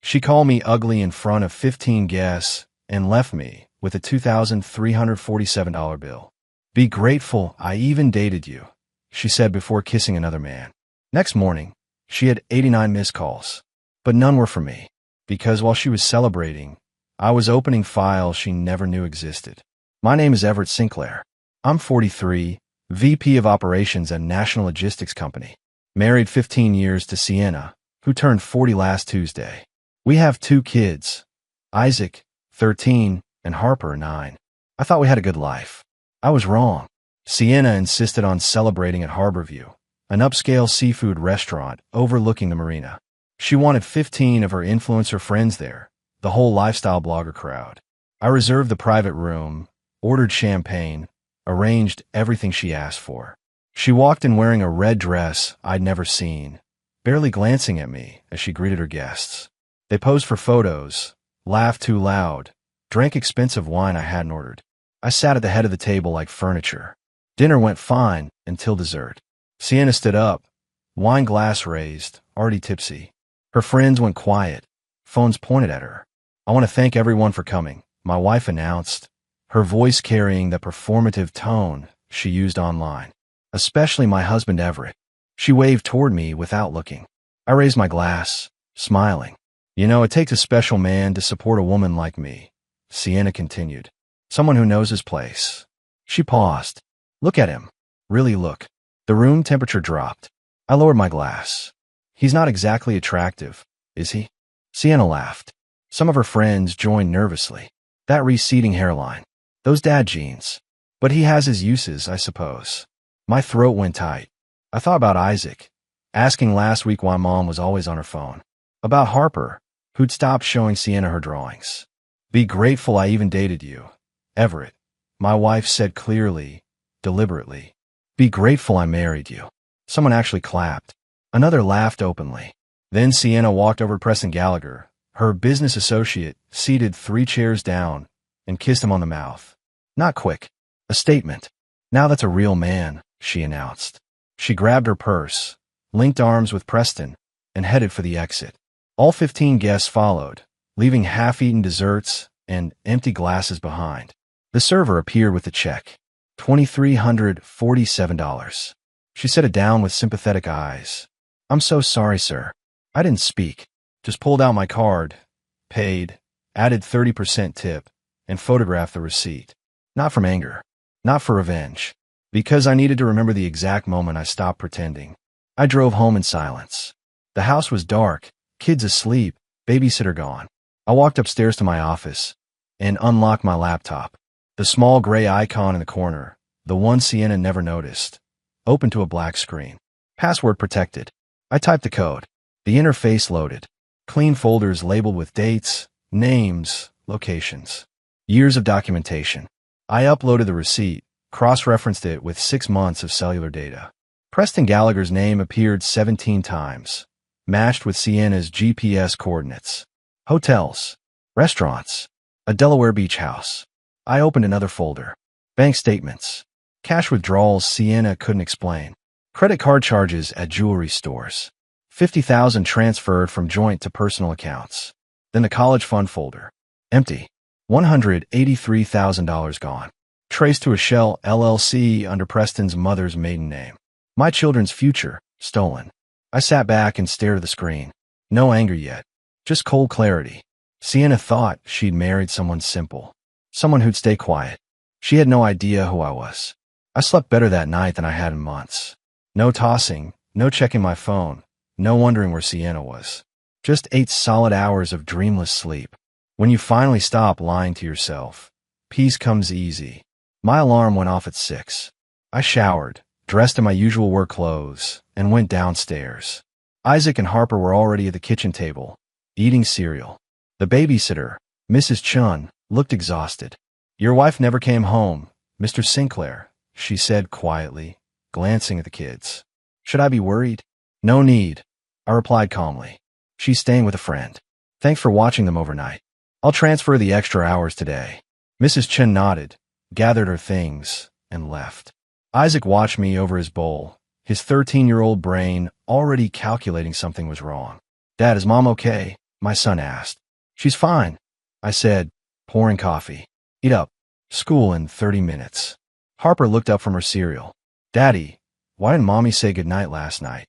She called me ugly in front of 15 guests and left me with a $2,347 bill. Be grateful I even dated you, she said before kissing another man. Next morning, she had 89 missed calls, but none were for me, because while she was celebrating, I was opening files she never knew existed. My name is Everett Sinclair. I'm 43, VP of Operations at National Logistics Company. Married 15 years to Sienna, who turned 40 last Tuesday. We have 2 kids, Isaac, 13, and Harper, 9. I thought we had a good life. I was wrong. Sienna insisted on celebrating at Harborview, an upscale seafood restaurant overlooking the marina. She wanted 15 of her influencer friends there, the whole lifestyle blogger crowd. I reserved the private room, ordered champagne, arranged everything she asked for. She walked in wearing a red dress I'd never seen, barely glancing at me as she greeted her guests. They posed for photos, laughed too loud, drank expensive wine I hadn't ordered. I sat at the head of the table like furniture. Dinner went fine until dessert. Sienna stood up, wine glass raised, already tipsy. Her friends went quiet, phones pointed at her. I want to thank everyone for coming, my wife announced, her voice carrying the performative tone she used online. Especially my husband Everett. She waved toward me without looking. I raised my glass, smiling. You know, it takes a special man to support a woman like me, Sienna continued. Someone who knows his place. She paused. Look at him. Really look. The room temperature dropped. I lowered my glass. He's not exactly attractive, is he? Sienna laughed. Some of her friends joined nervously. That receding hairline. Those dad jeans. But he has his uses, I suppose. My throat went tight. I thought about Isaac, asking last week why Mom was always on her phone. About Harper, who'd stopped showing Sienna her drawings. Be grateful I even dated you, Everett, my wife said clearly, deliberately. Be grateful I married you. Someone actually clapped. Another laughed openly. Then Sienna walked over to Preston Gallagher, her business associate, seated 3 chairs down, and kissed him on the mouth. Not quick. A statement. Now that's a real man, she announced. She grabbed her purse, linked arms with Preston, and headed for the exit. All 15 guests followed, leaving half-eaten desserts and empty glasses behind. The server appeared with the check. $2,347. She set it down with sympathetic eyes. I'm so sorry, sir. I didn't speak. Just pulled out my card, paid, added 30% tip, and photographed the receipt. Not from anger. Not for revenge. Because I needed to remember the exact moment I stopped pretending. I drove home in silence. The house was dark, kids asleep, babysitter gone. I walked upstairs to my office and unlocked my laptop. The small gray icon in the corner, the one Sienna never noticed, opened to a black screen. Password protected. I typed the code. The interface loaded. Clean folders labeled with dates, names, locations. Years of documentation. I uploaded the receipt, cross-referenced it with 6 months of cellular data. Preston Gallagher's name appeared 17 times, matched with Sienna's GPS coordinates. Hotels, restaurants, a Delaware beach house. I opened another folder. Bank statements. Cash withdrawals Sienna couldn't explain. Credit card charges at jewelry stores. $50,000 transferred from joint to personal accounts. Then the college fund folder. Empty. $183,000 gone. Traced to a Shell LLC under Preston's mother's maiden name. My children's future, stolen. I sat back and stared at the screen. No anger yet. Just cold clarity. Sienna thought she'd married someone simple. Someone who'd stay quiet. She had no idea who I was. I slept better that night than I had in months. No tossing, no checking my phone, no wondering where Sienna was. Just 8 solid hours of dreamless sleep. When you finally stop lying to yourself, peace comes easy. My alarm went off at 6. I showered, dressed in my usual work clothes, and went downstairs. Isaac and Harper were already at the kitchen table, eating cereal. The babysitter, Mrs. Chun, looked exhausted. Your wife never came home, Mr. Sinclair, she said quietly, glancing at the kids. Should I be worried? No need, I replied calmly. She's staying with a friend. Thanks for watching them overnight. I'll transfer the extra hours today. Mrs. Chen nodded, gathered her things, and left. Isaac watched me over his bowl, his 13-year-old brain already calculating something was wrong. Dad, is Mom okay? my son asked. She's fine, I said, pouring coffee. Eat up. School in 30 minutes. Harper looked up from her cereal. Daddy, why didn't Mommy say goodnight last night?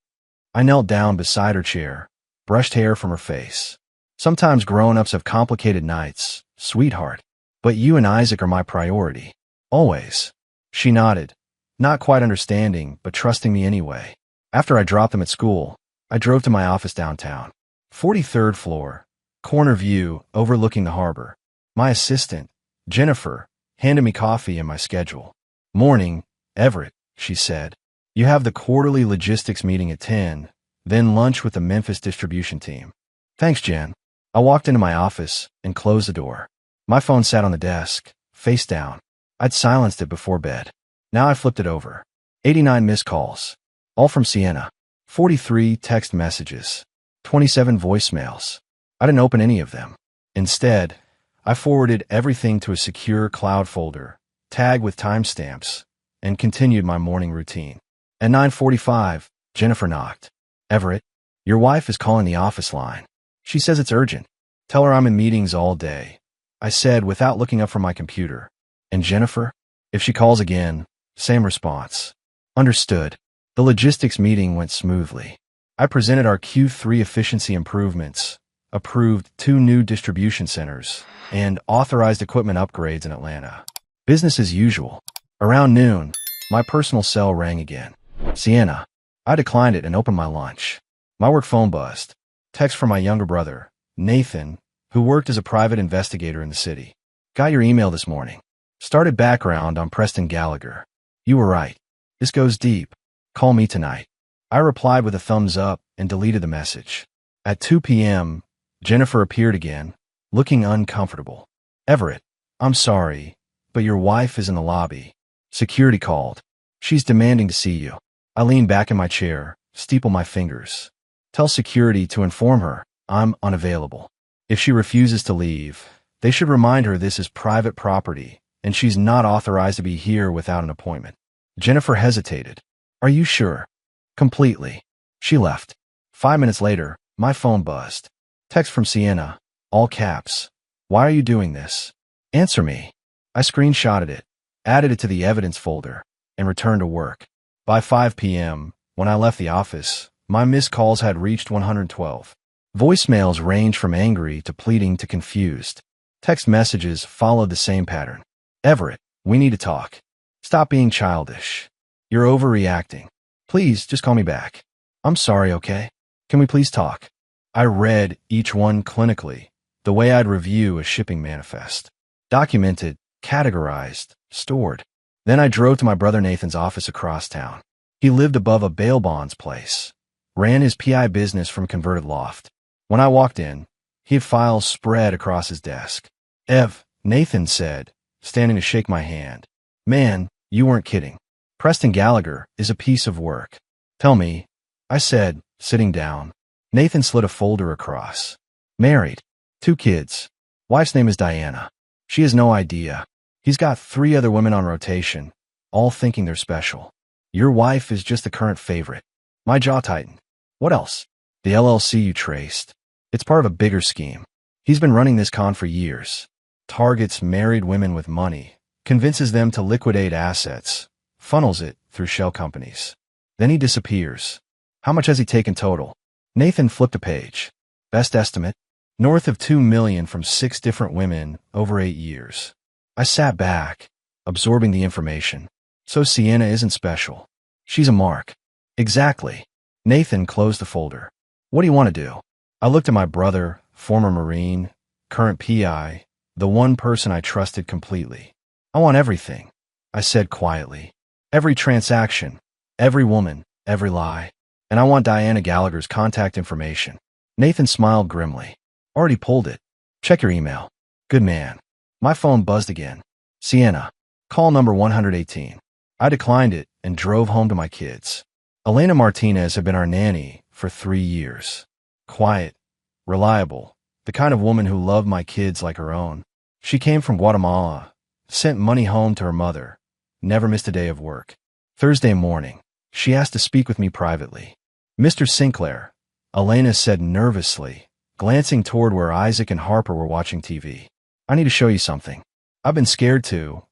I knelt down beside her chair, brushed hair from her face. Sometimes grown-ups have complicated nights, sweetheart. But you and Isaac are my priority. Always. She nodded, not quite understanding, but trusting me anyway. After I dropped them at school, I drove to my office downtown. 43rd floor, corner view, overlooking the harbor. My assistant, Jennifer, handed me coffee and my schedule. Morning, Everett, she said. You have the quarterly logistics meeting at 10, then lunch with the Memphis distribution team. Thanks, Jen. I walked into my office and closed the door. My phone sat on the desk, face down. I'd silenced it before bed. Now I flipped it over. 89 missed calls. All from Sienna. 43 text messages. 27 voicemails. I didn't open any of them. Instead, I forwarded everything to a secure cloud folder, tagged with timestamps, and continued my morning routine. At 9:45, Jennifer knocked. Everett, your wife is calling the office line. She says it's urgent. Tell her I'm in meetings all day, I said without looking up from my computer. And Jennifer? If she calls again, same response. Understood. The logistics meeting went smoothly. I presented our Q3 efficiency improvements, approved 2 new distribution centers, and authorized equipment upgrades in Atlanta. Business as usual. Around noon, my personal cell rang again. Sienna. I declined it and opened my lunch. My work phone buzzed. Text from my younger brother, Nathan, who worked as a private investigator in the city. Got your email this morning. Started background on Preston Gallagher. You were right. This goes deep. Call me tonight. I replied with a thumbs up and deleted the message. At 2 p.m., Jennifer appeared again, looking uncomfortable. Everett, I'm sorry, but your wife is in the lobby. Security called. She's demanding to see you. I lean back in my chair, steeple my fingers. Tell security to inform her I'm unavailable. If she refuses to leave, they should remind her this is private property and she's not authorized to be here without an appointment. Jennifer hesitated. Are you sure? Completely. She left. 5 minutes later, my phone buzzed. Text from Sienna, all caps. Why are you doing this? Answer me. I screenshotted it, added it to the evidence folder, and returned to work. By 5 p.m., when I left the office, my missed calls had reached 112. Voicemails ranged from angry to pleading to confused. Text messages followed the same pattern. Everett, we need to talk. Stop being childish. You're overreacting. Please, just call me back. I'm sorry, okay? Can we please talk? I read each one clinically, the way I'd review a shipping manifest. Documented, categorized, stored. Then I drove to my brother Nathan's office across town. He lived above a bail bonds place, ran his PI business from a converted loft. When I walked in, he had files spread across his desk. Nathan said, standing to shake my hand. Man, you weren't kidding. Preston Gallagher is a piece of work. Tell me, I said, sitting down. Nathan slid a folder across. Married. 2 kids. Wife's name is Diana. She has no idea. He's got 3 other women on rotation, all thinking they're special. Your wife is just the current favorite. My jaw tightened. What else? The LLC you traced. It's part of a bigger scheme. He's been running this con for years. Targets married women with money, convinces them to liquidate assets, funnels it through shell companies. Then he disappears. How much has he taken total? Nathan flipped a page. Best estimate? North of $2 million from 6 different women over 8 years. I sat back, absorbing the information. So Sienna isn't special. She's a mark. Exactly. Nathan closed the folder. What do you want to do? I looked at my brother, former Marine, current PI, the one person I trusted completely. I want everything, I said quietly. Every transaction, every woman, every lie. And I want Diana Gallagher's contact information. Nathan smiled grimly. Already pulled it. Check your email. Good man. My phone buzzed again. Sienna. Call number 118. I declined it and drove home to my kids. Elena Martinez had been our nanny for 3 years. Quiet, reliable, the kind of woman who loved my kids like her own. She came from Guatemala, sent money home to her mother, never missed a day of work. Thursday morning, she asked to speak with me privately. Mr. Sinclair, Elena said nervously, glancing toward where Isaac and Harper were watching TV. I need to show you something. I've been scared too,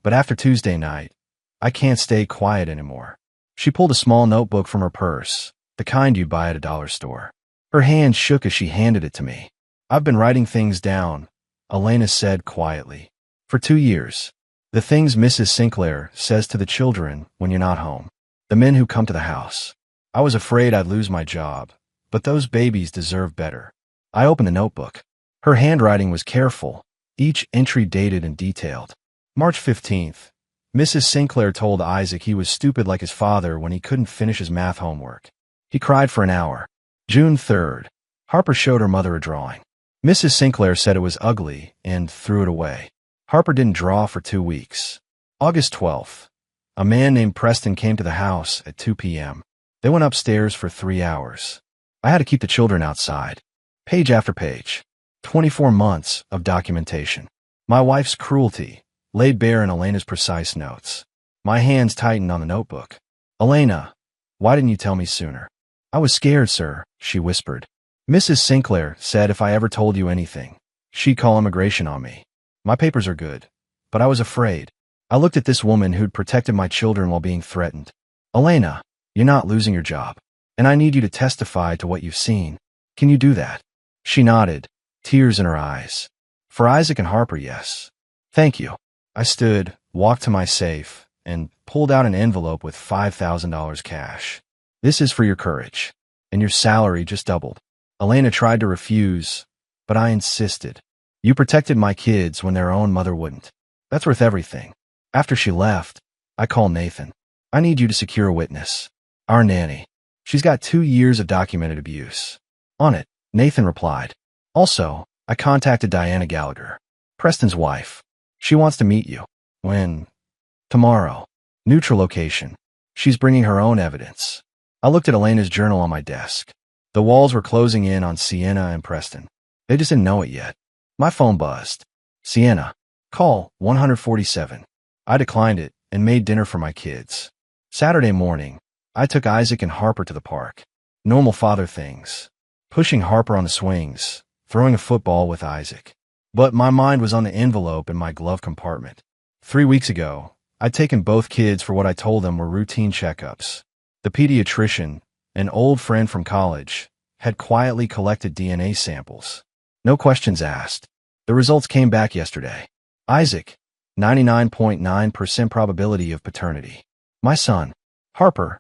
but after Tuesday night, I can't stay quiet anymore. She pulled a small notebook from her purse, the kind you buy at a dollar store. Her hand shook as she handed it to me. I've been writing things down, Elena said quietly. For 2 years. The things Mrs. Sinclair says to the children when you're not home. The men who come to the house. I was afraid I'd lose my job, but those babies deserve better. I opened the notebook. Her handwriting was careful, each entry dated and detailed. March 15th. Mrs. Sinclair told Isaac he was stupid like his father when he couldn't finish his math homework. He cried for an hour. June 3rd. Harper showed her mother a drawing. Mrs. Sinclair said it was ugly and threw it away. Harper didn't draw for 2 weeks. August 12th. A man named Preston came to the house at 2 p.m. They went upstairs for 3 hours. I had to keep the children outside. Page after page. 24 months of documentation. My wife's cruelty, laid bare in Elena's precise notes. My hands tightened on the notebook. Elena, why didn't you tell me sooner? I was scared, sir, she whispered. Mrs. Sinclair said if I ever told you anything, she'd call immigration on me. My papers are good, but I was afraid. I looked at this woman who'd protected my children while being threatened. Elena, you're not losing your job, and I need you to testify to what you've seen. Can you do that? She nodded, tears in her eyes. For Isaac and Harper, yes. Thank you. I stood, walked to my safe, and pulled out an envelope with $5,000 cash. This is for your courage, and your salary just doubled. Elena tried to refuse, but I insisted. You protected my kids when their own mother wouldn't. That's worth everything. After she left, I called Nathan. I need you to secure a witness. Our nanny. She's got 2 years of documented abuse. On it, Nathan replied. Also, I contacted Diana Gallagher, Preston's wife. She wants to meet you. When? Tomorrow. Neutral location. She's bringing her own evidence. I looked at Elena's journal on my desk. The walls were closing in on Sienna and Preston. They just didn't know it yet. My phone buzzed. Sienna. Call 147. I declined it and made dinner for my kids. Saturday morning, I took Isaac and Harper to the park. Normal father things. Pushing Harper on the swings, throwing a football with Isaac. But my mind was on the envelope in my glove compartment. 3 weeks ago, I'd taken both kids for what I told them were routine checkups. The pediatrician, an old friend from college, had quietly collected DNA samples. No questions asked. The results came back yesterday. Isaac, 99.9% probability of paternity. My son, Harper,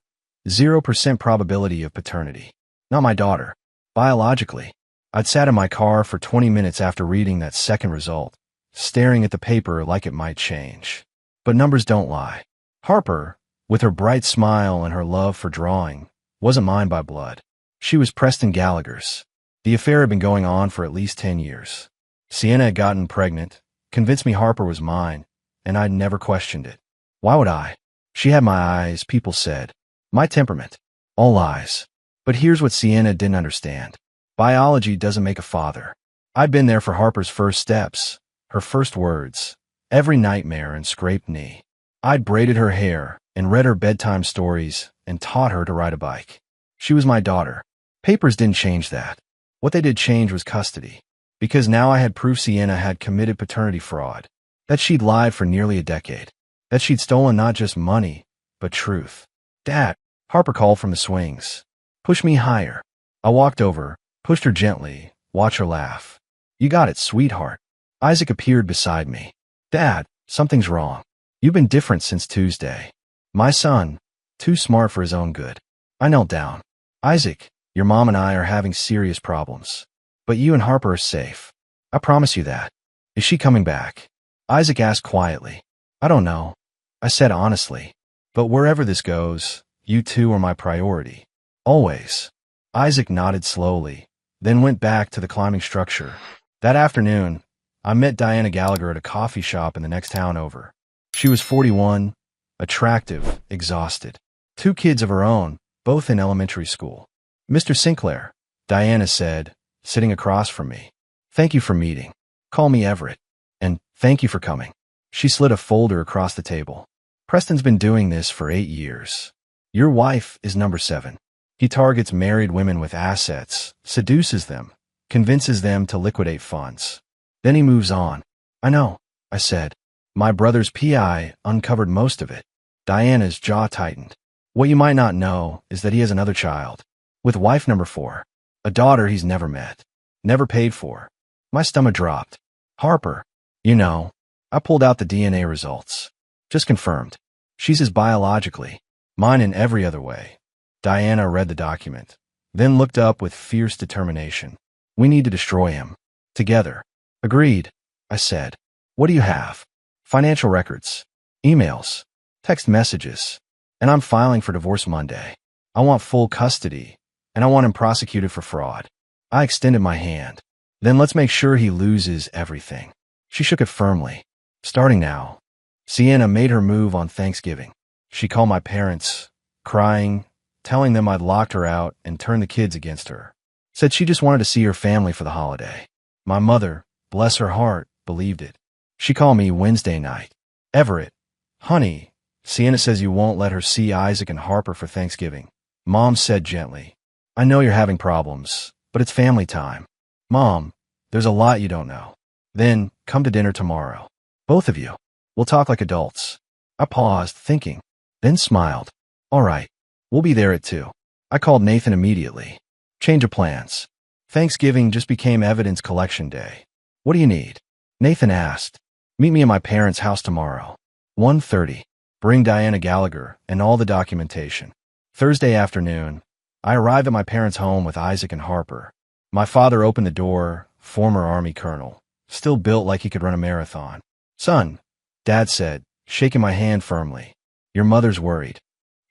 0% probability of paternity. Not my daughter. Biologically. I'd sat in my car for 20 minutes after reading that second result, staring at the paper like it might change. But numbers don't lie. Harper, with her bright smile and her love for drawing, wasn't mine by blood. She was Preston Gallagher's. The affair had been going on for at least 10 years. Sienna had gotten pregnant, convinced me Harper was mine, and I'd never questioned it. Why would I? She had my eyes, people said. My temperament. All lies. But here's what Sienna didn't understand. Biology doesn't make a father. I'd been there for Harper's first steps, her first words, every nightmare and scraped knee. I'd braided her hair and read her bedtime stories and taught her to ride a bike. She was my daughter. Papers didn't change that. What they did change was custody. Because now I had proof Sienna had committed paternity fraud, that she'd lied for nearly a decade, that she'd stolen not just money, but truth. Dad, Harper called from the swings. Push me higher. I walked over, pushed her gently, watch her laugh. You got it, sweetheart. Isaac appeared beside me. Dad, something's wrong. You've been different since Tuesday. My son, too smart for his own good. I knelt down. Isaac, your mom and I are having serious problems. But you and Harper are safe. I promise you that. Is she coming back? Isaac asked quietly. I don't know. I said honestly. But wherever this goes, you two are my priority. Always. Isaac nodded slowly, then went back to the climbing structure. That afternoon, I met Diana Gallagher at a coffee shop in the next town over. She was 41, attractive, exhausted. 2 kids of her own, both in elementary school. Mr. Sinclair, Diana said, sitting across from me. Thank you for meeting. Call me Everett. And thank you for coming. She slid a folder across the table. Preston's been doing this for 8 years. Your wife is number 7. He targets married women with assets, seduces them, convinces them to liquidate funds. Then he moves on. I know, I said. My brother's PI uncovered most of it. Diana's jaw tightened. What you might not know is that he has another child. With wife number 4. A daughter he's never met. Never paid for. My stomach dropped. Harper. You know. I pulled out the DNA results. Just confirmed. She's his biologically. Mine in every other way. Diana read the document. Then looked up with fierce determination. We need to destroy him. Together. Agreed, I said. What do you have? Financial records. Emails. Text messages. And I'm filing for divorce Monday. I want full custody. And I want him prosecuted for fraud. I extended my hand. Then let's make sure he loses everything. She shook it firmly. Starting now. Sienna made her move on Thanksgiving. She called my parents, crying, telling them I'd locked her out and turned the kids against her. Said she just wanted to see her family for the holiday. My mother, bless her heart, believed it. She called me Wednesday night. Everett, honey, Sienna says you won't let her see Isaac and Harper for Thanksgiving. Mom said gently, I know you're having problems, but it's family time. Mom, there's a lot you don't know. Then, come to dinner tomorrow. Both of you. We'll talk like adults. I paused, thinking, then smiled. All right, we'll be there at 2. I called Nathan immediately. Change of plans. Thanksgiving just became evidence collection day. What do you need? Nathan asked. Meet me at my parents' house tomorrow. 1:30. Bring Diana Gallagher and all the documentation. Thursday afternoon, I arrived at my parents' home with Isaac and Harper. My father opened the door, former Army colonel, still built like he could run a marathon. Son, Dad said, shaking my hand firmly. Your mother's worried.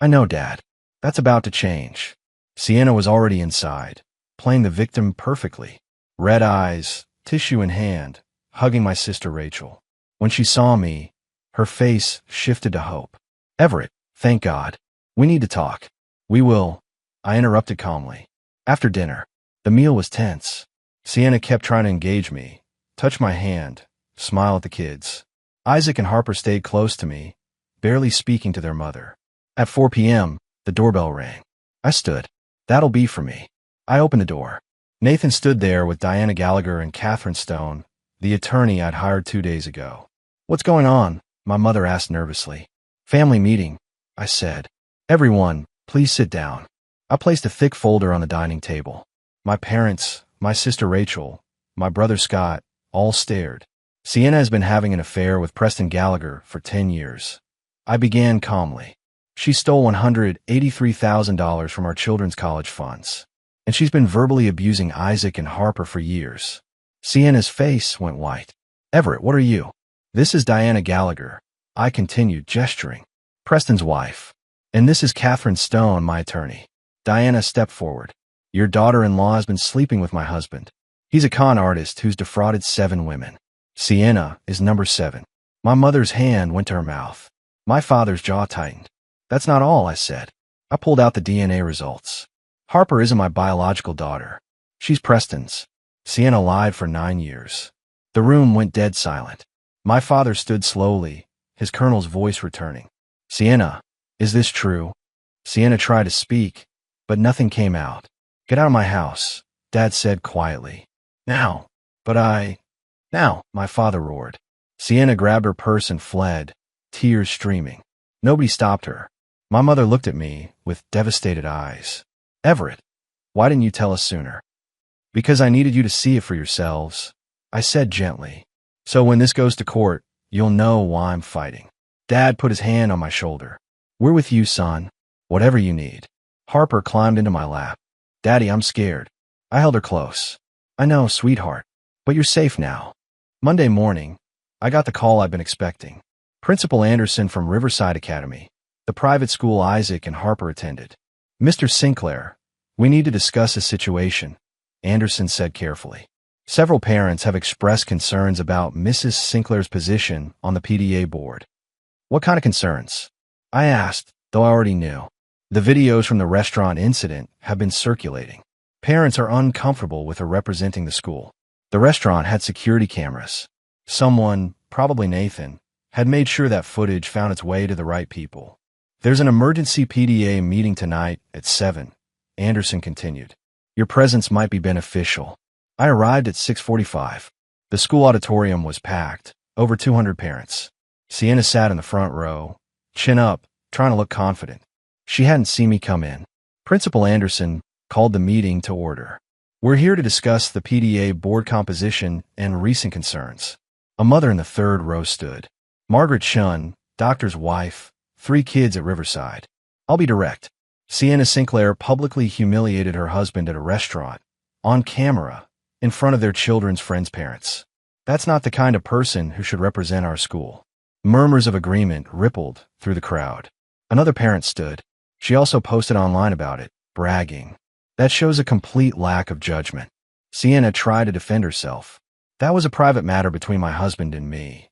I know, Dad. That's about to change. Sienna was already inside, playing the victim perfectly. Red eyes, tissue in hand, hugging my sister Rachel. When she saw me, her face shifted to hope. Everett, thank God. We need to talk. We will, I interrupted calmly. After dinner. The meal was tense. Sienna kept trying to engage me, touch my hand, smile at the kids. Isaac and Harper stayed close to me, barely speaking to their mother. At 4 p.m., the doorbell rang. I stood. That'll be for me. I opened the door. Nathan stood there with Diana Gallagher and Catherine Stone, the attorney I'd hired 2 days ago. What's going on? My mother asked nervously. Family meeting, I said. Everyone, please sit down. I placed a thick folder on the dining table. My parents, my sister Rachel, my brother Scott, all stared. Sienna has been having an affair with Preston Gallagher for 10 years. I began calmly. She stole $183,000 from our children's college funds. And she's been verbally abusing Isaac and Harper for years. Sienna's face went white. Everett, what are you? This is Diana Gallagher. I continued, gesturing. Preston's wife. And this is Catherine Stone, my attorney. Diana stepped forward. Your daughter-in-law has been sleeping with my husband. He's a con artist who's defrauded 7 women. Sienna is number 7. My mother's hand went to her mouth. My father's jaw tightened. That's not all, I said. I pulled out the DNA results. Harper isn't my biological daughter. She's Preston's. Sienna lied for 9 years. The room went dead silent. My father stood slowly, his colonel's voice returning. Sienna, is this true? Sienna tried to speak, but nothing came out. Get out of my house, Dad said quietly. Now. Now, my father roared. Sienna grabbed her purse and fled, tears streaming. Nobody stopped her. My mother looked at me with devastated eyes. Everett, why didn't you tell us sooner? Because I needed you to see it for yourselves, I said gently. So when this goes to court, you'll know why I'm fighting. Dad put his hand on my shoulder. We're with you, son. Whatever you need. Harper climbed into my lap. Daddy, I'm scared. I held her close. I know, sweetheart. But you're safe now. Monday morning, I got the call I've been expecting. Principal Anderson from Riverside Academy, the private school Isaac and Harper attended. Mr. Sinclair, we need to discuss a situation, Anderson said carefully. Several parents have expressed concerns about Mrs. Sinclair's position on the PTA board. What kind of concerns? I asked, though I already knew. The videos from the restaurant incident have been circulating. Parents are uncomfortable with her representing the school. The restaurant had security cameras. Someone, probably Nathan, had made sure that footage found its way to the right people. There's an emergency PTA meeting tonight at 7, Anderson continued. Your presence might be beneficial. I arrived at 6:45. The school auditorium was packed, over 200 parents. Sienna sat in the front row, chin up, trying to look confident. She hadn't seen me come in. Principal Anderson called the meeting to order. We're here to discuss the PDA board composition and recent concerns. A mother in the third row stood. Margaret Shunn, doctor's wife, 3 kids at Riverside. I'll be direct. Sienna Sinclair publicly humiliated her husband at a restaurant, on camera, in front of their children's friends' parents. That's not the kind of person who should represent our school. Murmurs of agreement rippled through the crowd. Another parent stood. She also posted online about it, bragging. That shows a complete lack of judgment. Sienna tried to defend herself. That was a private matter between my husband and me.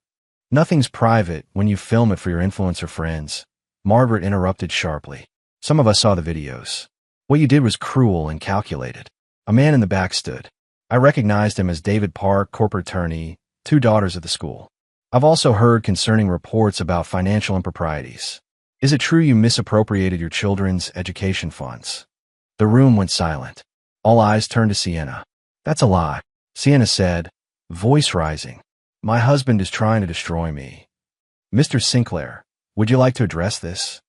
Nothing's private when you film it for your influencer friends. Margaret interrupted sharply. Some of us saw the videos. What you did was cruel and calculated. A man in the back stood. I recognized him as David Park, corporate attorney, 2 daughters at the school. I've also heard concerning reports about financial improprieties. Is it true you misappropriated your children's education funds? The room went silent. All eyes turned to Sienna. That's a lie, Sienna said, voice rising. My husband is trying to destroy me. Mr. Sinclair, would you like to address this?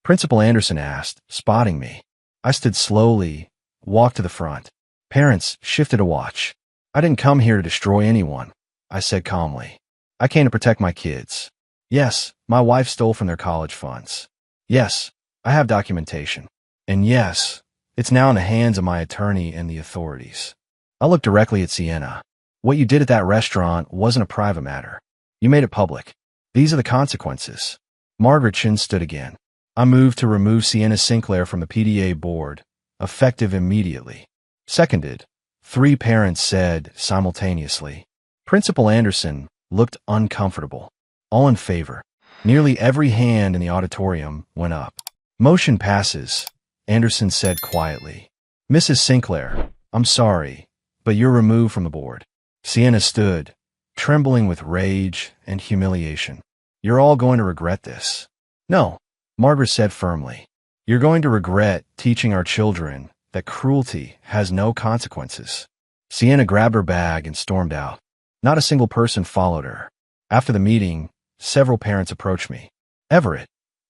Principal Anderson asked, spotting me. I stood slowly, walked to the front. Parents shifted to watch. I didn't come here to destroy anyone, I said calmly. I came to protect my kids. Yes, my wife stole from their college funds. Yes, I have documentation. And yes, it's now in the hands of my attorney and the authorities. I looked directly at Sienna. What you did at that restaurant wasn't a private matter. You made it public. These are the consequences. Margaret Chin stood again. I moved to remove Sienna Sinclair from the PDA board, effective immediately. Seconded, 3 parents said simultaneously. Principal Anderson looked uncomfortable. All in favor. Nearly every hand in the auditorium went up. Motion passes, Anderson said quietly. Mrs. Sinclair, I'm sorry, but you're removed from the board. Sienna stood, trembling with rage and humiliation. You're all going to regret this. No, Margaret said firmly. You're going to regret teaching our children that cruelty has no consequences. Sienna grabbed her bag and stormed out. Not a single person followed her. After the meeting, several parents approached me. Everett,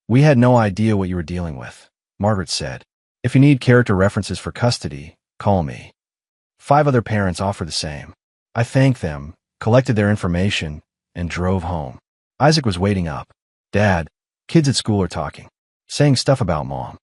we had no idea what you were dealing with, Margaret said. If you need character references for custody, call me. 5 other parents offered the same. I thanked them, collected their information, and drove home. Isaac was waiting up. Dad, kids at school are talking, saying stuff about Mom.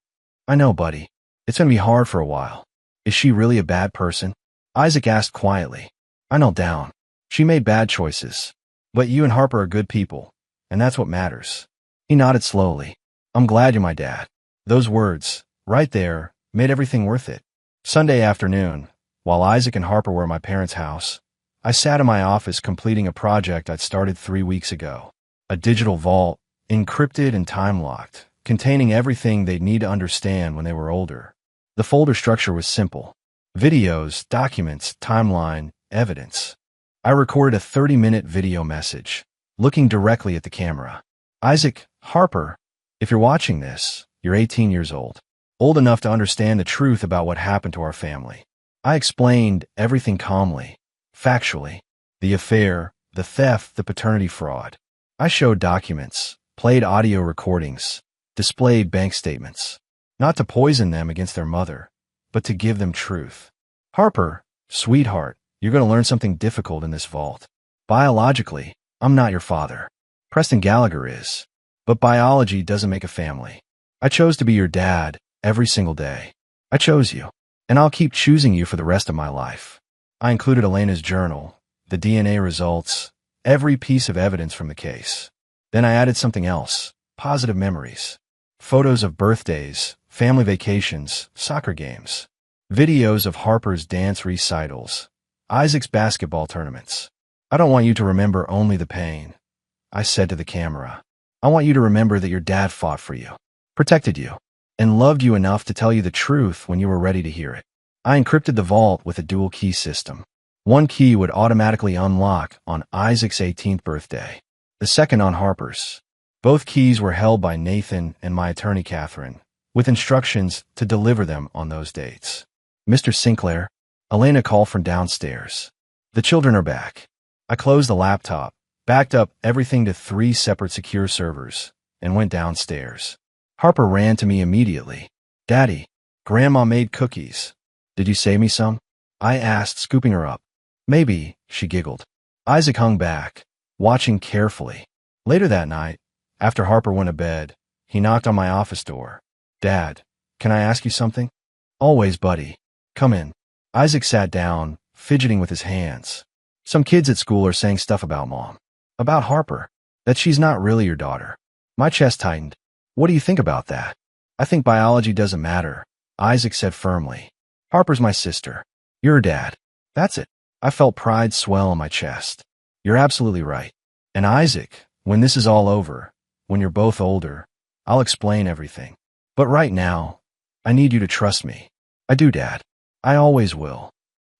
I know, buddy. It's going to be hard for a while. Is she really a bad person? Isaac asked quietly. I knelt down. She made bad choices. But you and Harper are good people, and that's what matters. He nodded slowly. I'm glad you're my dad. Those words, right there, made everything worth it. Sunday afternoon, while Isaac and Harper were at my parents' house, I sat in my office completing a project I'd started 3 weeks ago. A digital vault, encrypted and time-locked, containing everything they'd need to understand when they were older. The folder structure was simple. Videos, documents, timeline, evidence. I recorded a 30-minute video message, looking directly at the camera. Isaac, Harper, if you're watching this, you're 18 years old. Old enough to understand the truth about what happened to our family. I explained everything calmly, factually. The affair, the theft, the paternity fraud. I showed documents, played audio recordings, displayed bank statements. Not to poison them against their mother, but to give them truth. Harper, sweetheart, you're going to learn something difficult in this vault. Biologically, I'm not your father. Preston Gallagher is. But biology doesn't make a family. I chose to be your dad every single day. I chose you, and I'll keep choosing you for the rest of my life. I included Elena's journal, the DNA results, every piece of evidence from the case. Then I added something else, positive memories. Photos of birthdays, family vacations, soccer games. Videos of Harper's dance recitals, Isaac's basketball tournaments. I don't want you to remember only the pain, I said to the camera. I want you to remember that your dad fought for you, protected you, and loved you enough to tell you the truth when you were ready to hear it. I encrypted the vault with a dual key system. One key would automatically unlock on Isaac's 18th birthday, the second on Harper's. Both keys were held by Nathan and my attorney Catherine, with instructions to deliver them on those dates. Mr. Sinclair, Elena called from downstairs. The children are back. I closed the laptop, backed up everything to 3 separate secure servers, and went downstairs. Harper ran to me immediately. Daddy, Grandma made cookies. Did you save me some? I asked, scooping her up. Maybe, she giggled. Isaac hung back, watching carefully. Later that night, after Harper went to bed, he knocked on my office door. Dad, can I ask you something? Always, buddy. Come in. Isaac sat down, fidgeting with his hands. Some kids at school are saying stuff about Mom. About Harper. That she's not really your daughter. My chest tightened. What do you think about that? I think biology doesn't matter, Isaac said firmly. Harper's my sister. You're her dad. That's it. I felt pride swell in my chest. You're absolutely right. And Isaac, when this is all over, when you're both older, I'll explain everything. But right now, I need you to trust me. I do, Dad. I always will.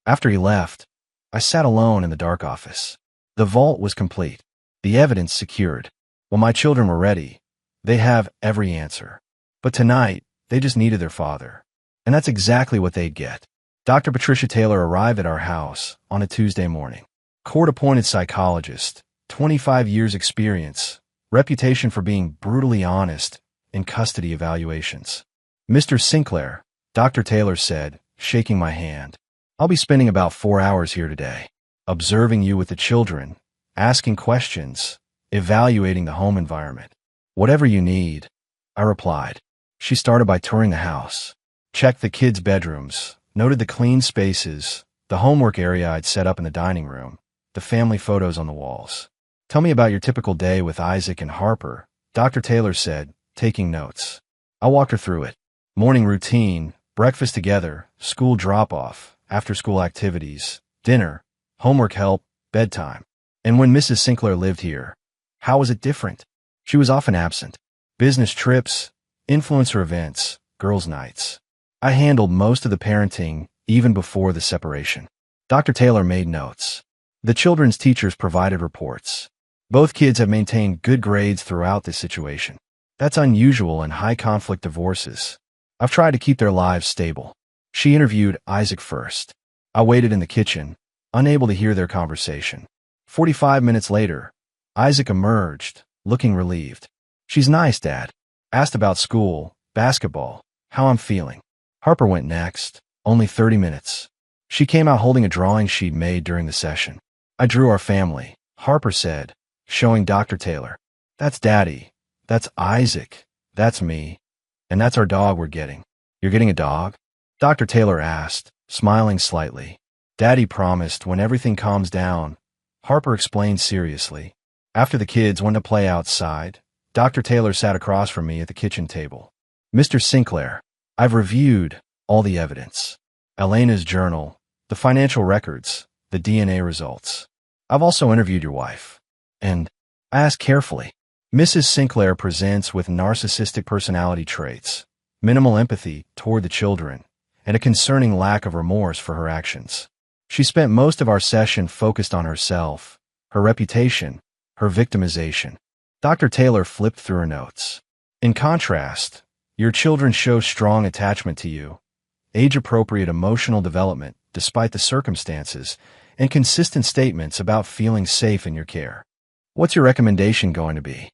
After he left, I sat alone in the dark office. The vault was complete. The evidence secured. When my children were ready, they have every answer. But tonight, they just needed their father. And that's exactly what they'd get. Dr. Patricia Taylor arrived at our house on a Tuesday morning. Court-appointed psychologist, 25 years experience, reputation for being brutally honest in custody evaluations. Mr. Sinclair, Dr. Taylor said, shaking my hand. I'll be spending about 4 hours here today, observing you with the children, asking questions, evaluating the home environment. Whatever you need, I replied. She started by touring the house, checked the kids' bedrooms, noted the clean spaces, the homework area I'd set up in the dining room, the family photos on the walls. Tell me about your typical day with Isaac and Harper, Dr. Taylor said, taking notes. I walked her through it. Morning routine, breakfast together, school drop-off, after-school activities, dinner, homework help, bedtime. And when Mrs. Sinclair lived here, how was it different? She was often absent. Business trips, influencer events, girls' nights. I handled most of the parenting even before the separation. Dr. Taylor made notes. The children's teachers provided reports. Both kids have maintained good grades throughout this situation. That's unusual in high-conflict divorces. I've tried to keep their lives stable. She interviewed Isaac first. I waited in the kitchen, unable to hear their conversation. 45 minutes later, Isaac emerged, looking relieved. She's nice, Dad. Asked about school, basketball, how I'm feeling. Harper went next, only 30 minutes. She came out holding a drawing she'd made during the session. I drew our family, Harper said, showing Dr. Taylor. That's Daddy. That's Isaac. That's me. And that's our dog we're getting. You're getting a dog? Dr. Taylor asked, smiling slightly. Daddy promised when everything calms down, Harper explained seriously. After the kids went to play outside, Dr. Taylor sat across from me at the kitchen table. Mr. Sinclair, I've reviewed all the evidence. Elena's journal, the financial records, the DNA results. I've also interviewed your wife. And I asked carefully. Mrs. Sinclair presents with narcissistic personality traits, minimal empathy toward the children, and a concerning lack of remorse for her actions. She spent most of our session focused on herself, her reputation, her victimization. Dr. Taylor flipped through her notes. In contrast, your children show strong attachment to you, age-appropriate emotional development despite the circumstances, and consistent statements about feeling safe in your care. What's your recommendation going to be?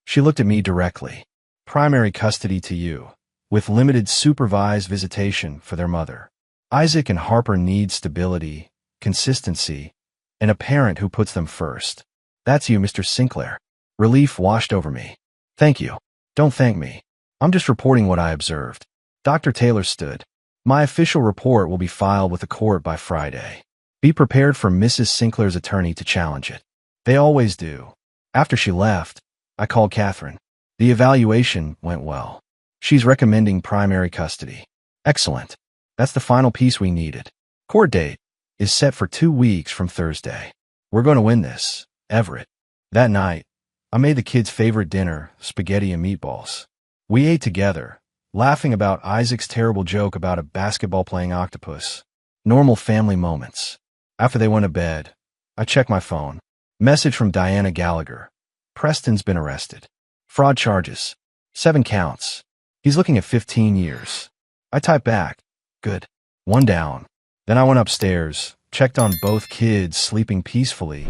She looked at me directly. Primary custody to you, with limited supervised visitation for their mother. Isaac and Harper need stability, consistency, and a parent who puts them first. That's you, Mr. Sinclair. Relief washed over me. Thank you. Don't thank me. I'm just reporting what I observed. Dr. Taylor stood. My official report will be filed with the court by Friday. Be prepared for Mrs. Sinclair's attorney to challenge it. They always do. After she left, I called Catherine. The evaluation went well. She's recommending primary custody. Excellent. That's the final piece we needed. Court date is set for 2 weeks from Thursday. We're going to win this, Everett. That night, I made the kids' favorite dinner, spaghetti and meatballs. We ate together, laughing about Isaac's terrible joke about a basketball-playing octopus. Normal family moments. After they went to bed, I checked my phone. Message from Diana Gallagher. Preston's been arrested. Fraud charges. 7 counts. He's looking at 15 years. I typed back. Good. 1 down. Then I went upstairs, checked on both kids sleeping peacefully,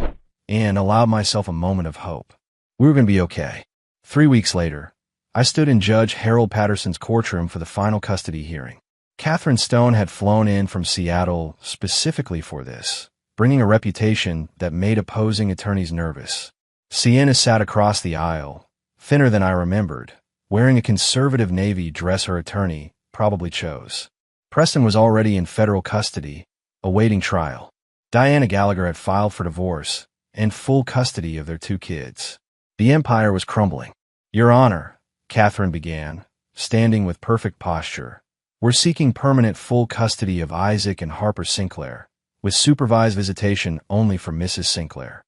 and allowed myself a moment of hope. We were going to be okay. 3 weeks later, I stood in Judge Harold Patterson's courtroom for the final custody hearing. Catherine Stone had flown in from Seattle specifically for this, bringing a reputation that made opposing attorneys nervous. Sienna sat across the aisle, thinner than I remembered, wearing a conservative navy dress her attorney probably chose. Preston was already in federal custody, awaiting trial. Diana Gallagher had filed for divorce and full custody of their 2 kids. The empire was crumbling. Your Honor, Catherine began, standing with perfect posture. We're seeking permanent full custody of Isaac and Harper Sinclair, with supervised visitation only for Mrs. Sinclair.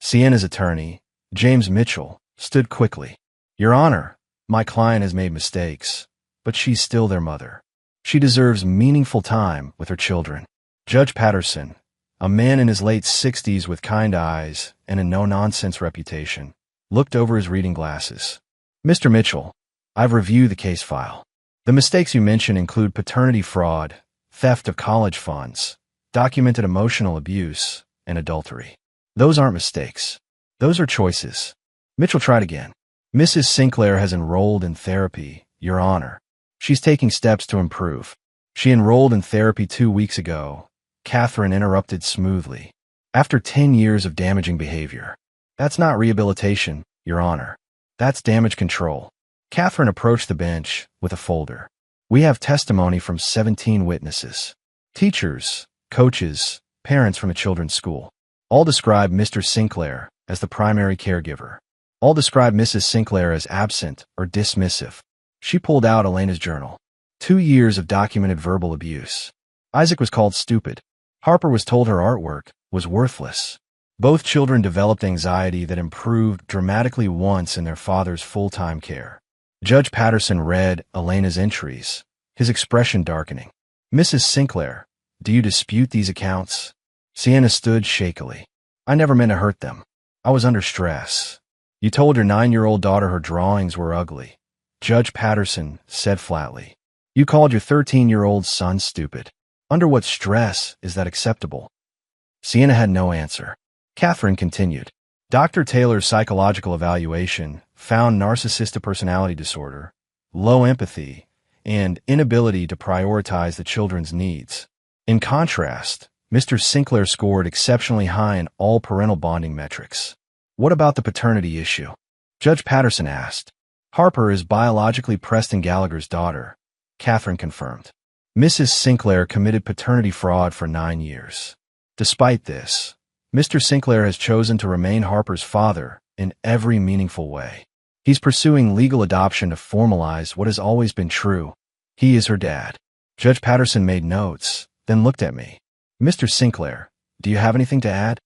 Sienna's attorney, James Mitchell, stood quickly. Your Honor, my client has made mistakes, but she's still their mother. She deserves meaningful time with her children. Judge Patterson, a man in his late 60s with kind eyes and a no-nonsense reputation, looked over his reading glasses. Mr. Mitchell, I've reviewed the case file. The mistakes you mention include paternity fraud, theft of college funds, documented emotional abuse, and adultery. Those aren't mistakes. Those are choices. Mitchell tried again. Mrs. Sinclair has enrolled in therapy, Your Honor. She's taking steps to improve. She enrolled in therapy 2 weeks ago. Catherine interrupted smoothly. After 10 years of damaging behavior. That's not rehabilitation, Your Honor. That's damage control. Catherine approached the bench with a folder. We have testimony from 17 witnesses. Teachers, coaches, parents from a children's school. All describe Mr. Sinclair as the primary caregiver. All describe Mrs. Sinclair as absent or dismissive. She pulled out Elena's journal. 2 years of documented verbal abuse. Isaac was called stupid. Harper was told her artwork was worthless. Both children developed anxiety that improved dramatically once in their father's full-time care. Judge Patterson read Elena's entries, his expression darkening. Mrs. Sinclair, do you dispute these accounts? Sienna stood shakily. I never meant to hurt them. I was under stress. You told your 9-year-old daughter her drawings were ugly. Judge Patterson said flatly. You called your 13-year-old son stupid. Under what stress is that acceptable? Sienna had no answer. Catherine continued. Dr. Taylor's psychological evaluation found narcissistic personality disorder, low empathy, and inability to prioritize the children's needs. In contrast, Mr. Sinclair scored exceptionally high in all parental bonding metrics. What about the paternity issue? Judge Patterson asked. Harper is biologically Preston Gallagher's daughter, Catherine confirmed. Mrs. Sinclair committed paternity fraud for 9 years. Despite this, Mr. Sinclair has chosen to remain Harper's father in every meaningful way. He's pursuing legal adoption to formalize what has always been true. He is her dad. Judge Patterson made notes, then looked at me. Mr. Sinclair, do you have anything to add?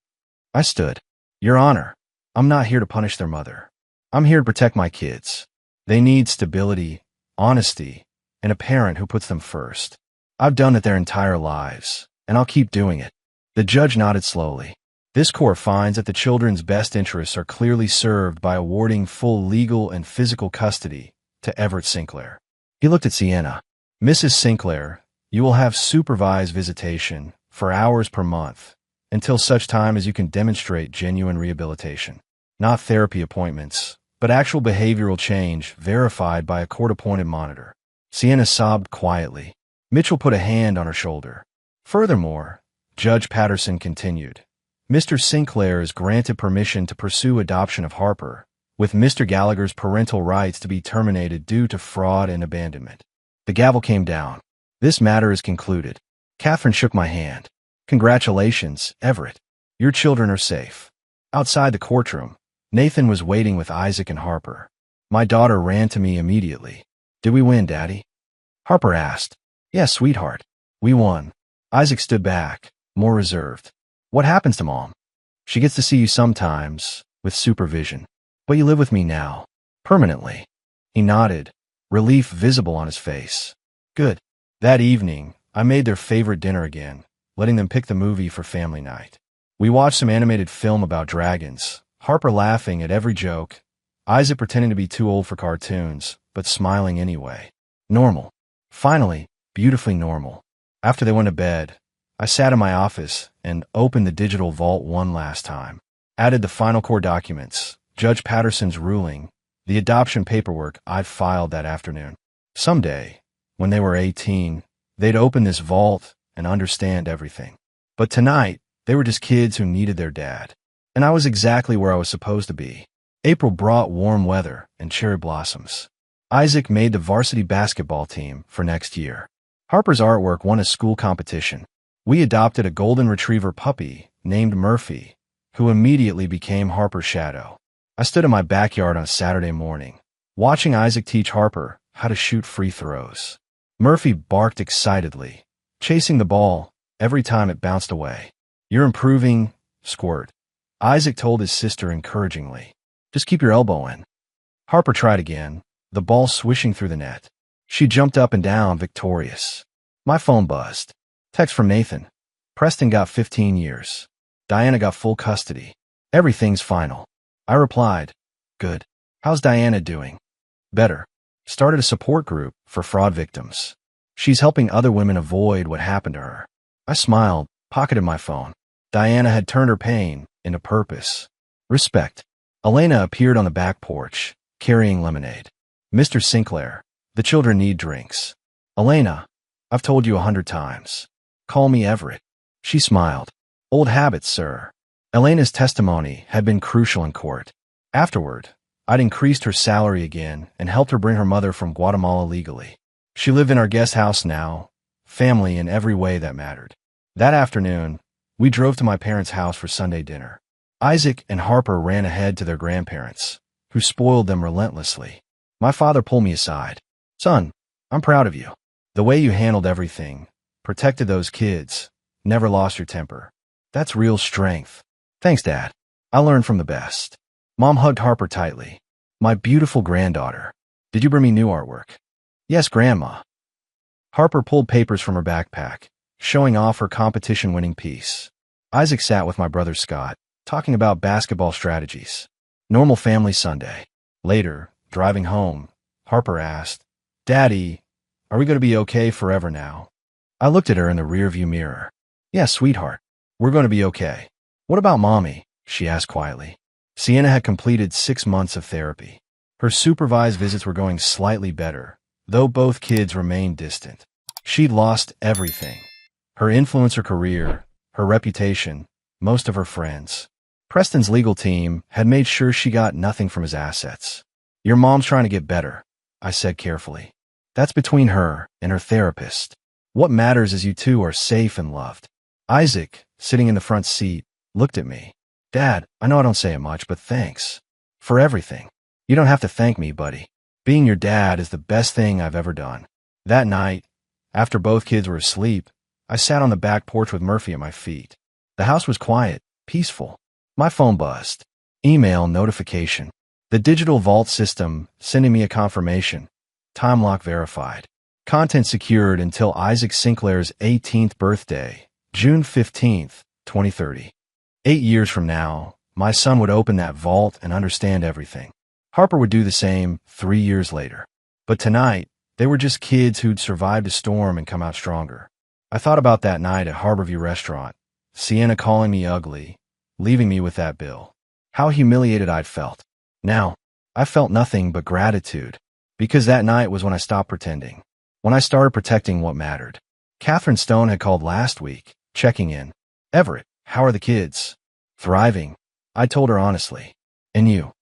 I stood. Your Honor, I'm not here to punish their mother. I'm here to protect my kids. They need stability, honesty, and a parent who puts them first. I've done it their entire lives, and I'll keep doing it. The judge nodded slowly. This court finds that the children's best interests are clearly served by awarding full legal and physical custody to Everett Sinclair. He looked at Sienna. Mrs. Sinclair, you will have supervised visitation for hours per month until such time as you can demonstrate genuine rehabilitation. Not therapy appointments, but actual behavioral change verified by a court-appointed monitor. Sienna sobbed quietly. Mitchell put a hand on her shoulder. Furthermore, Judge Patterson continued, Mr. Sinclair is granted permission to pursue adoption of Harper, with Mr. Gallagher's parental rights to be terminated due to fraud and abandonment. The gavel came down. This matter is concluded. Catherine shook my hand. Congratulations, Everett. Your children are safe. Outside the courtroom, Nathan was waiting with Isaac and Harper. My daughter ran to me immediately. Did we win, Daddy? Harper asked. Yes, sweetheart. We won. Isaac stood back, more reserved. What happens to Mom? She gets to see you sometimes, with supervision. But you live with me now. Permanently. He nodded, relief visible on his face. Good. That evening, I made their favorite dinner again, letting them pick the movie for family night. We watched some animated film about dragons, Harper laughing at every joke, Isaac pretending to be too old for cartoons, but smiling anyway. Normal. Finally, beautifully normal. After they went to bed, I sat in my office and opened the digital vault one last time. Added the final core documents, Judge Patterson's ruling, the adoption paperwork I'd filed that afternoon. Someday, when they were 18, they'd open this vault and understand everything. But tonight, they were just kids who needed their dad. And I was exactly where I was supposed to be. April brought warm weather and cherry blossoms. Isaac made the varsity basketball team for next year. Harper's artwork won a school competition. We adopted a golden retriever puppy named Murphy, who immediately became Harper's shadow. I stood in my backyard on a Saturday morning, watching Isaac teach Harper how to shoot free throws. Murphy barked excitedly, chasing the ball every time it bounced away. "You're improving, Squirt," Isaac told his sister encouragingly. "Just keep your elbow in." Harper tried again, the ball swishing through the net. She jumped up and down, victorious. My phone buzzed. Text from Nathan. "Preston got 15 years. Diana got full custody. Everything's final." I replied, "Good. How's Diana doing?" "Better. Started a support group for fraud victims. She's helping other women avoid what happened to her." I smiled, pocketed my phone. Diana had turned her pain into purpose. Respect. Elena appeared on the back porch, carrying lemonade. "Mr. Sinclair, the children need drinks." "Elena, I've told you 100 times. Call me Everett." She smiled. "Old habits, sir." Elena's testimony had been crucial in court. Afterward, I'd increased her salary again and helped her bring her mother from Guatemala legally. She lived in our guest house now, family in every way that mattered. That afternoon, we drove to my parents' house for Sunday dinner. Isaac and Harper ran ahead to their grandparents, who spoiled them relentlessly. My father pulled me aside. "Son, I'm proud of you. The way you handled everything, protected those kids, never lost your temper. That's real strength." "Thanks, Dad. I learned from the best." Mom hugged Harper tightly. "My beautiful granddaughter. Did you bring me new artwork?" "Yes, Grandma." Harper pulled papers from her backpack, showing off her competition-winning piece. Isaac sat with my brother Scott, talking about basketball strategies. Normal family Sunday. Later, driving home, Harper asked, "Daddy, are we going to be okay forever now?" I looked at her in the rearview mirror. "Yes, sweetheart. We're going to be okay." "What about Mommy?" she asked quietly. Sienna had completed 6 months of therapy. Her supervised visits were going slightly better, though both kids remained distant. She'd lost everything. Her influencer career, her reputation, most of her friends. Preston's legal team had made sure she got nothing from his assets. "Your mom's trying to get better," I said carefully. "That's between her and her therapist. What matters is you two are safe and loved." Isaac, sitting in the front seat, looked at me. "Dad, I know I don't say it much, but thanks. For everything." "You don't have to thank me, buddy. Being your dad is the best thing I've ever done." That night, after both kids were asleep, I sat on the back porch with Murphy at my feet. The house was quiet, peaceful. My phone buzzed. Email notification. The digital vault system sending me a confirmation. Time lock verified. Content secured until Isaac Sinclair's 18th birthday, June 15th, 2030. 8 years from now, my son would open that vault and understand everything. Harper would do the same 3 years later. But tonight, they were just kids who'd survived a storm and come out stronger. I thought about that night at Harborview Restaurant, Sienna calling me ugly, leaving me with that bill. How humiliated I'd felt. Now, I felt nothing but gratitude, because that night was when I stopped pretending, when I started protecting what mattered. Catherine Stone had called last week, checking in. "Everett, how are the kids?" "Thriving," I told her honestly. "And you?"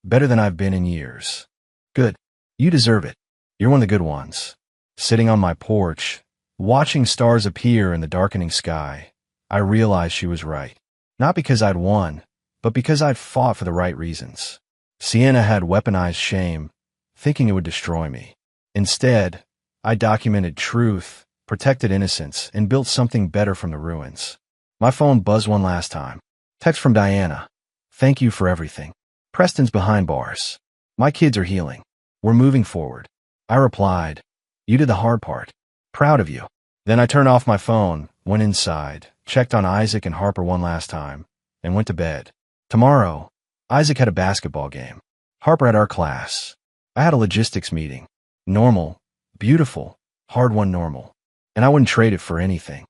"Better than I've been in years." "Good. You deserve it. You're one of the good ones." Sitting on my porch, watching stars appear in the darkening sky, I realized she was right. Not because I'd won, but because I'd fought for the right reasons. Sienna had weaponized shame, thinking it would destroy me. Instead, I documented truth, protected innocence, and built something better from the ruins. My phone buzzed one last time. Text from Diana. "Thank you for everything. Preston's behind bars. My kids are healing. We're moving forward." I replied, "You did the hard part. Proud of you." Then I turned off my phone, went inside, checked on Isaac and Harper one last time, and went to bed. Tomorrow, Isaac had a basketball game. Harper had our class. I had a logistics meeting. Normal, beautiful, hard-won normal. And I wouldn't trade it for anything.